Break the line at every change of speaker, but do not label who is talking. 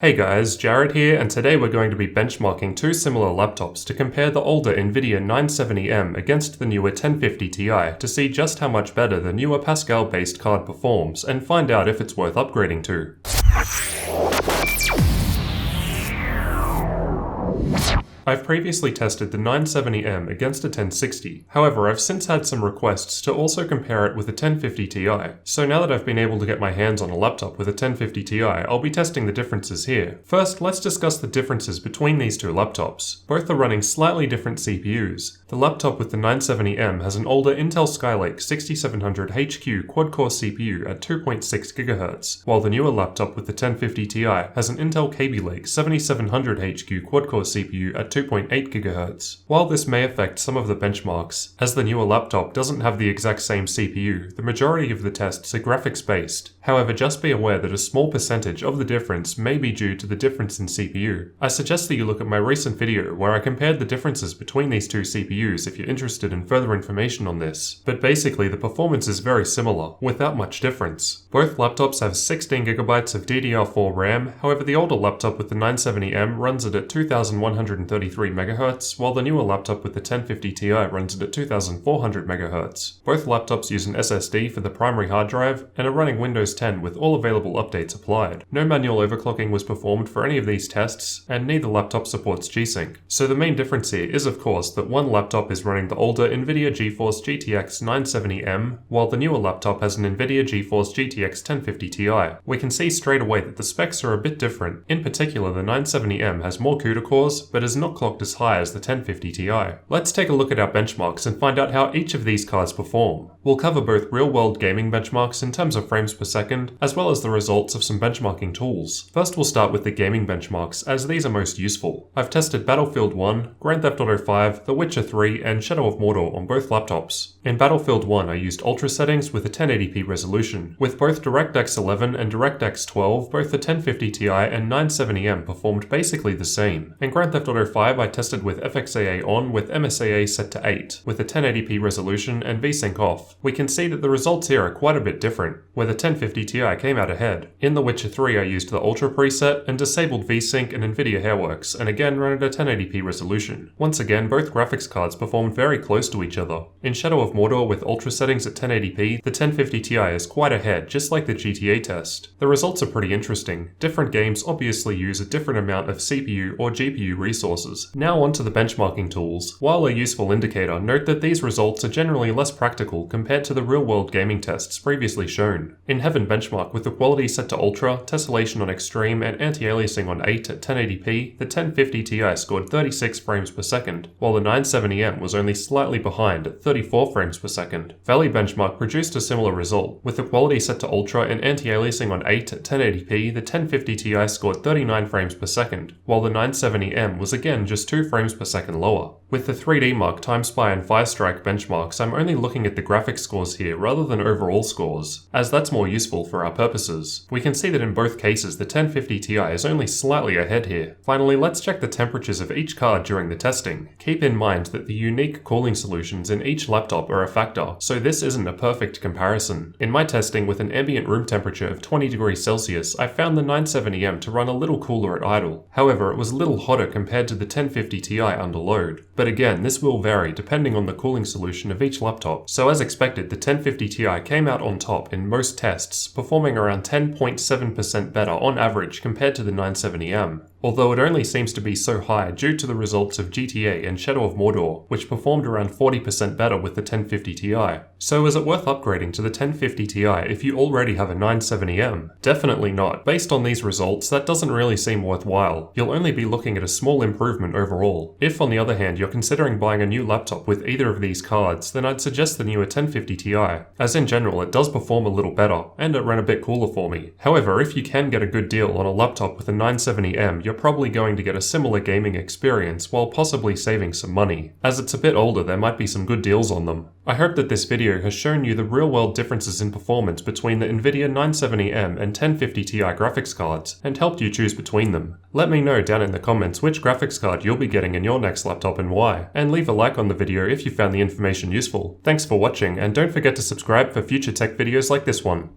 Hey guys, Jared here, and today we're going to be benchmarking two similar laptops to compare the older Nvidia 970M against the newer 1050 Ti to see just how much better the newer Pascal-based card performs and find out if it's worth upgrading to. I've previously tested the 970M against a 1060, however I've since had some requests to also compare it with a 1050 Ti, so now that I've been able to get my hands on a laptop with a 1050 Ti, I'll be testing the differences here. First, let's discuss the differences between these two laptops. Both are running slightly different CPUs. The laptop with the 970M has an older Intel Skylake 6700HQ quad-core CPU at 2.6 GHz, while the newer laptop with the 1050 Ti has an Intel Kaby Lake 7700HQ quad-core CPU at 2.8 GHz. While this may affect some of the benchmarks, as the newer laptop doesn't have the exact same CPU, the majority of the tests are graphics-based. However, just be aware that a small percentage of the difference may be due to the difference in CPU. I suggest that you look at my recent video where I compared the differences between these two CPUs if you're interested in further information on this, but basically the performance is very similar, without much difference. Both laptops have 16GB of DDR4 RAM, however the older laptop with the 970M runs it at 2133 MHz, while the newer laptop with the 1050 Ti runs it at 2400 MHz. Both laptops use an SSD for the primary hard drive and are running Windows 10 with all available updates applied. No manual overclocking was performed for any of these tests, and neither laptop supports VSync. So the main difference here is of course that one laptop is running the older Nvidia GeForce GTX 970M, while the newer laptop has an Nvidia GeForce GTX 1050 Ti. We can see straight away that the specs are a bit different. In particular, the 970M has more CUDA cores, but is not clocked as high as the 1050 Ti. Let's take a look at our benchmarks and find out how each of these cards perform. We'll cover both real-world gaming benchmarks in terms of frames per second, as well as the results of some benchmarking tools. First we'll start with the gaming benchmarks, as these are most useful. I've tested Battlefield 1, Grand Theft Auto 5, The Witcher 3, and Shadow of Mordor on both laptops. In Battlefield 1 I used Ultra settings with a 1080p resolution. With both DirectX 11 and DirectX 12, both the 1050 Ti and 970M performed basically the same. In Grand Theft Auto 5 I tested with FXAA on with MSAA set to 8, with a 1080p resolution and VSync off. We can see that the results here are quite a bit different, where the 1050 Ti came out ahead. In The Witcher 3 I used the Ultra preset and disabled VSync and Nvidia Hairworks, and again ran at a 1080p resolution. Once again, both graphics cards performed very close to each other. In Shadow of Mordor with Ultra settings at 1080p, the 1050 Ti is quite ahead, just like the GTA test. The results are pretty interesting. Different games obviously use a different amount of CPU or GPU resources. Now onto the benchmarking tools. While a useful indicator, note that these results are generally less practical compared to the real-world gaming tests previously shown. In Heaven benchmark with the quality set to Ultra, tessellation on Extreme, and Anti-Aliasing on 8 at 1080p, the 1050 Ti scored 36 frames per second, while the 970M was only slightly behind at 34 frames per second. Valley benchmark produced a similar result. With the quality set to Ultra and Anti-Aliasing on 8 at 1080p, the 1050 Ti scored 39 frames per second, while the 970M was again just 2 frames per second lower. With the 3D Mark, TimeSpy, and Firestrike benchmarks, I'm only looking at the graphics scores here rather than overall scores, as that's more useful for our purposes. We can see that in both cases the 1050 Ti is only slightly ahead here. Finally, let's check the temperatures of each card during the testing. Keep in mind that the unique cooling solutions in each laptop are a factor, so this isn't a perfect comparison. In my testing with an ambient room temperature of 20 degrees Celsius, I found the 970M to run a little cooler at idle. However, it was a little hotter compared to the 1050 Ti under load. But again, this will vary depending on the cooling solution of each laptop. So as expected, the 1050 Ti came out on top in most tests, performing around 10.7% better on average compared to the 970M. Although it only seems to be so high due to the results of GTA and Shadow of Mordor, which performed around 40% better with the 1050 Ti. So is it worth upgrading to the 1050 Ti if you already have a 970M? Definitely not. Based on these results, that doesn't really seem worthwhile. You'll only be looking at a small improvement overall. If on the other hand you're considering buying a new laptop with either of these cards, then I'd suggest the newer 1050 Ti, as in general it does perform a little better, and it ran a bit cooler for me. However, if you can get a good deal on a laptop with a 970M, you're probably going to get a similar gaming experience while possibly saving some money. As it's a bit older, there might be some good deals on them. I hope that this video has shown you the real-world differences in performance between the Nvidia 970M and 1050 Ti graphics cards, and helped you choose between them. Let me know down in the comments which graphics card you'll be getting in your next laptop and why, and leave a like on the video if you found the information useful. Thanks for watching, and don't forget to subscribe for future tech videos like this one.